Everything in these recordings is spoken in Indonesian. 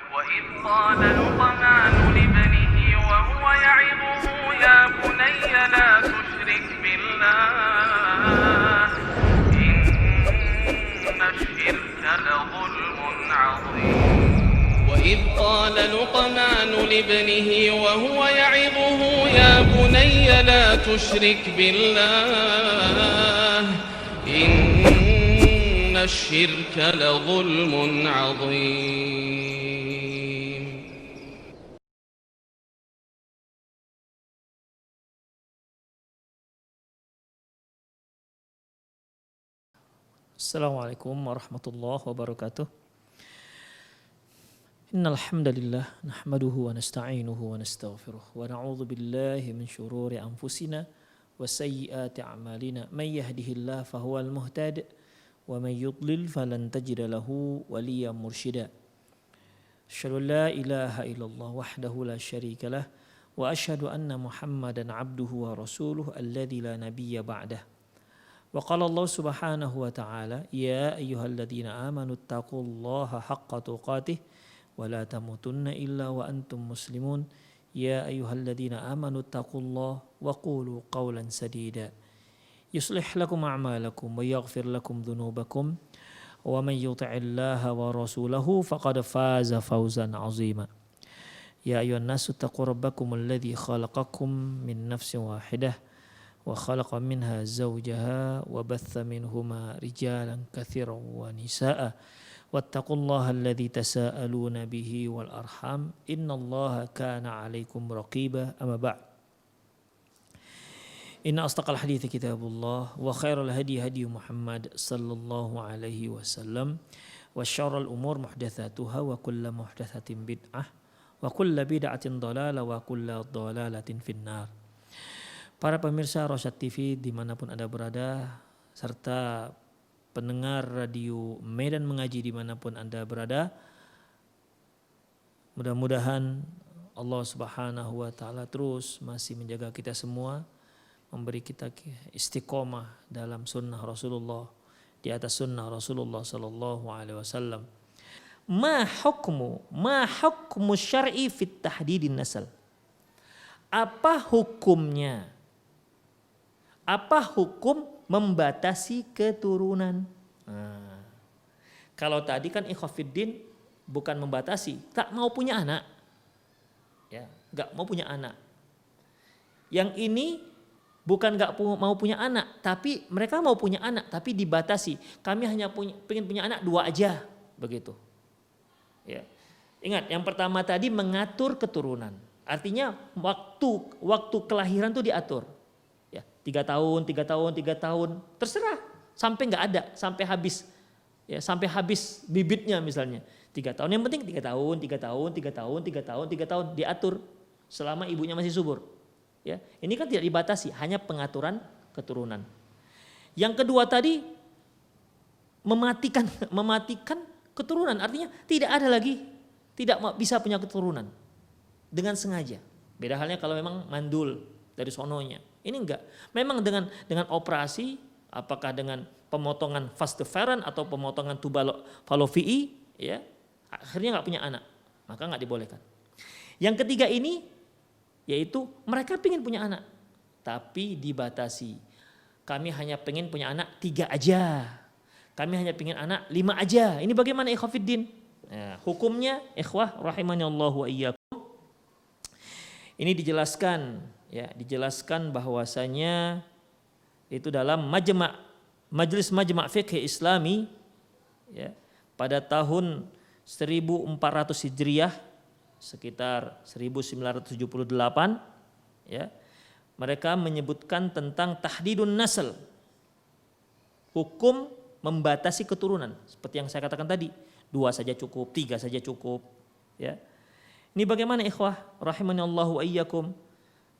وإذ قال لقمان لابنه وهو يعظه يا بني لا تشرك بالله إن الشرك لظلم عظيم وإذ قال لقمان لابنه وهو يعظه يا بني لا تشرك بالله إن الشرك لظلم عظيم. Assalamualaikum warahmatullahi wabarakatuh. Innal hamdalillah nahmaduhu wa nasta'inuhu wa nastaghfiruh wa na'udzu billahi min shururi anfusina wa sayyiati a'malina may yahdihillahu fahuwal muhtadi wa may yudlil falan tajida lahu waliyyan mursyida. Asyhadu an la ilaha illallah wahdahu la syarika lah wa asyhadu anna Muhammadan 'abduhu wa rasuluhu alladzi la nabiyya ba'dah. Wa qala Allah subhanahu wa ta'ala ya ayyuhalladzina amanu taqullaha haqqa tuqatih wa la tamutunna illa wa antum muslimun ya ayyuhalladzina amanu taqullaha wa qulu qawlan sadida yuslih lakum a'malakum wa yaghfir lakum dhunubakum wa man yuti'illaha wa rasulahu faqad faza fawzan 'azima. Ya ayyuhan nasu taqu rabbakumul ladzi khalaqakum min nafsin wahidah wa khalaqa minha zawjaha wa batha minhuma rijalan katsiran wa nisaa wattaqullaha alladzi tasaaluna bihi wal arham innallaha kana 'alaikum raqiba. Amma ba'd. Inna asdaqal hadithi kitabullah wa khairal hadi hadi Muhammad sallallahu alaihi wasallam wa syarrul umur muhdatsatuha wa kullu muhdatsatin bid'ah wa kullu bid'atin dhalalah wa kullu dhalalatin finnar. Para pemirsa Rosyad TV dimanapun Anda berada, serta pendengar radio Medan Mengaji dimanapun Anda berada, mudah-mudahan Allah Subhanahu wa Ta'ala terus masih menjaga kita semua, memberi kita istiqomah dalam sunnah Rasulullah, di atas sunnah Rasulullah Sallallahu Alaihi Wasallam. Ma hukmu syar'i fit tahdidin nasal. Apa hukumnya? Apa hukum membatasi keturunan? Nah, kalau tadi kan ikhwafiddin bukan membatasi, tak mau punya anak, ya, nggak mau punya anak. Yang ini bukan nggak mau punya anak, tapi mereka mau punya anak, tapi dibatasi. Kami hanya pengen punya anak 2 aja, begitu. Ya, ingat yang pertama tadi mengatur keturunan, artinya waktu kelahiran tuh diatur. 3 tahun, terserah sampai nggak ada, sampai habis, ya sampai habis bibitnya misalnya 3 tahun. Yang penting 3 tahun diatur selama ibunya masih subur. Ya, ini kan tidak dibatasi, hanya pengaturan keturunan. Yang kedua tadi mematikan keturunan, artinya tidak ada lagi, tidak bisa punya keturunan dengan sengaja. Beda halnya kalau memang mandul dari sononya. Ini enggak. Memang dengan operasi, apakah dengan pemotongan vas deferens atau pemotongan tubal falopii, ya, akhirnya enggak punya anak, maka enggak dibolehkan. Yang ketiga ini, yaitu mereka pengen punya anak, tapi dibatasi. Kami hanya pengen punya anak 3 aja. Kami hanya pengen anak 5 aja. Ini bagaimana ikhwafiddin? Nah, hukumnya ikhwah rahimanallahu wa iyyakum. Ini dijelaskan bahwasanya itu dalam Majelis Majma' Fiqh Islami, ya, pada tahun 1400 Hijriah, sekitar 1978, ya, mereka menyebutkan tentang tahdidun nasl, hukum membatasi keturunan, seperti yang saya katakan tadi, 2 saja cukup, 3 saja cukup, ya. Ini bagaimana ikhwah rahimanallahu wa iyyakum?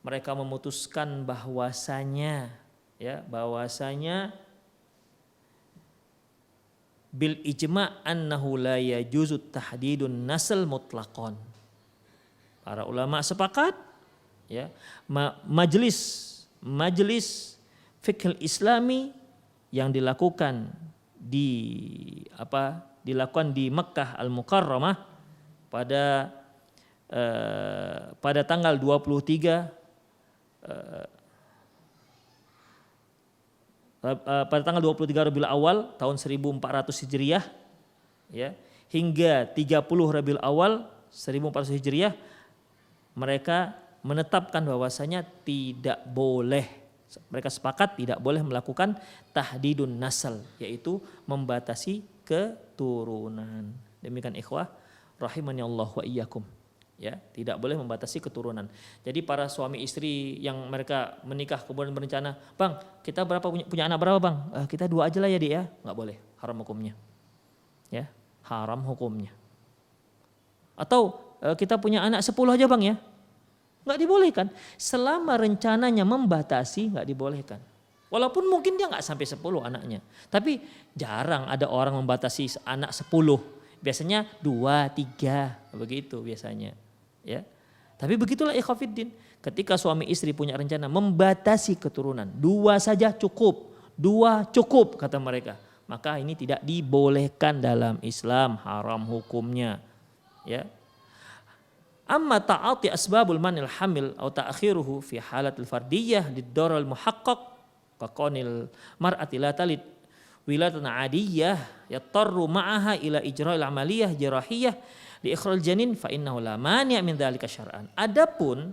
Mereka memutuskan bahwasanya bil ijma' annahu la yajuzu tahdidun nasl mutlaqan. Para ulama sepakat, ya, majelis fikih Islami yang dilakukan di Mekah Al-Mukarramah, pada tanggal 23 Rabiul Awal tahun 1400 Hijriah ya, hingga 30 Rabiul Awal 1400 Hijriah mereka menetapkan bahwasanya tidak boleh, mereka sepakat tidak boleh melakukan tahdidun nasal, yaitu membatasi keturunan. Demikian ikhwah rahimani Allah wa iyyakum. Ya, tidak boleh membatasi keturunan. Jadi para suami istri yang mereka menikah kemudian berencana, "Bang, kita punya anak berapa, Bang? Kita 2 aja lah ya, Dik ya." Enggak boleh, haram hukumnya. Ya, haram hukumnya. Atau kita punya anak 10 aja, Bang ya. Enggak dibolehkan. Selama rencananya membatasi enggak dibolehkan. Walaupun mungkin dia enggak sampai 10 anaknya. Tapi jarang ada orang membatasi anak 10. Biasanya 2, 3 begitu biasanya. Ya, tapi begitulah ikhwafiddin. Ketika suami istri punya rencana membatasi keturunan, 2 saja cukup, 2 cukup kata mereka, maka ini tidak dibolehkan dalam Islam, haram hukumnya. Ya. Amma ta'ati asbabul manil hamil atau ta'akhiruhu fi halatil fardiyah lid-darar muhaqqaq kaqanil mar'ati la talid wiladatan adiyah yatarru ma'aha ila ijra'il amaliyah jarahiyah li ikhraj janin fa innahu la mani' min dzalika syar'an. Adapun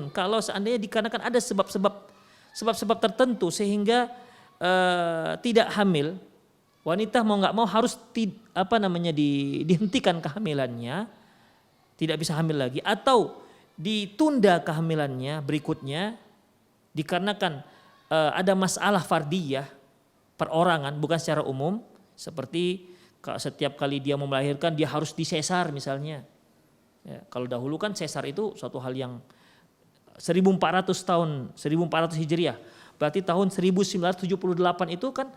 kalau seandainya dikarenakan ada sebab-sebab tertentu sehingga tidak hamil, wanita mau nggak mau harus dihentikan kehamilannya, tidak bisa hamil lagi atau ditunda kehamilannya berikutnya dikarenakan ada masalah fardiyah perorangan bukan secara umum, seperti setiap kali dia mau melahirkan dia harus disesar misalnya. Ya, kalau dahulu kan sesar itu suatu hal yang 1400 Hijriah. Berarti tahun 1978 itu kan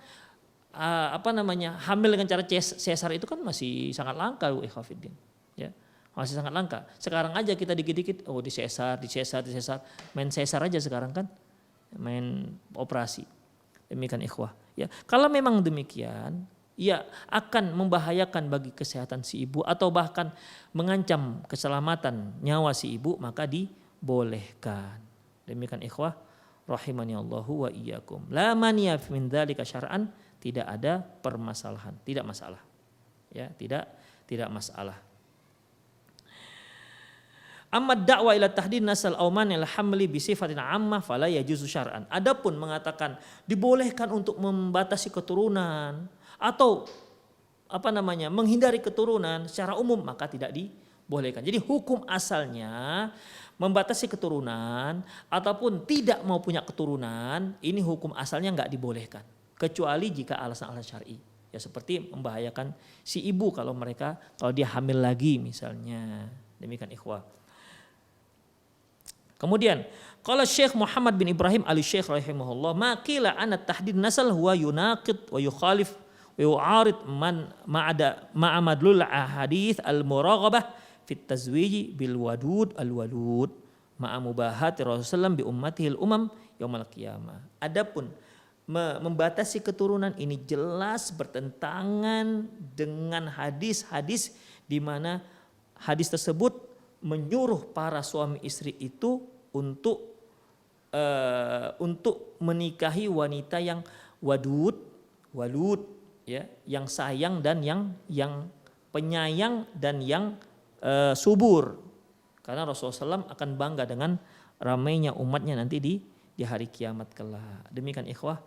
hamil dengan cara sesar itu kan masih sangat langka ikhwafiddin. Ya, masih sangat langka. Sekarang aja kita dikit-dikit disesar, main sesar aja sekarang kan. Main operasi. Demikian ikhwah. Ya, kalau memang demikian, ya akan membahayakan bagi kesehatan si ibu atau bahkan mengancam keselamatan nyawa si ibu, maka dibolehkan. Demikian ikhwah rahimani Allahu wa iyyakum. La mani'a min dzalika syar'an, tidak ada permasalahan, tidak masalah. Ya, tidak masalah. Amma da'wa ila tahdid nasal aw manil hamli bi sifatin ammah fala yajuzu syar'an. Adapun mengatakan dibolehkan untuk membatasi keturunan atau menghindari keturunan secara umum, maka tidak dibolehkan. Jadi hukum asalnya membatasi keturunan ataupun tidak mau punya keturunan, ini hukum asalnya enggak dibolehkan kecuali jika alasan-alasan syar'i. Ya seperti membahayakan si ibu kalau dia hamil lagi misalnya. Demikian ikhwah. Kemudian kalau Syekh Muhammad bin Ibrahim al-Syekh rahimahullah, maqila anna tahdid nasal huwa yunaqid wa yukhalif wa yu'arid ma'amadlul ahadith al-muraghabah fit tazwiji bil wadud al-walud ma'a mubahati Rasulullah bi ummatihi al-umam yaumil qiyamah. Adapun membatasi keturunan ini jelas bertentangan dengan hadis-hadis di mana hadis tersebut menyuruh para suami istri itu untuk menikahi wanita yang walud ya, yang sayang dan yang penyayang dan yang subur. Karena Rasulullah SAW akan bangga dengan ramainya umatnya nanti di hari kiamat kelak. Demikian ikhwah.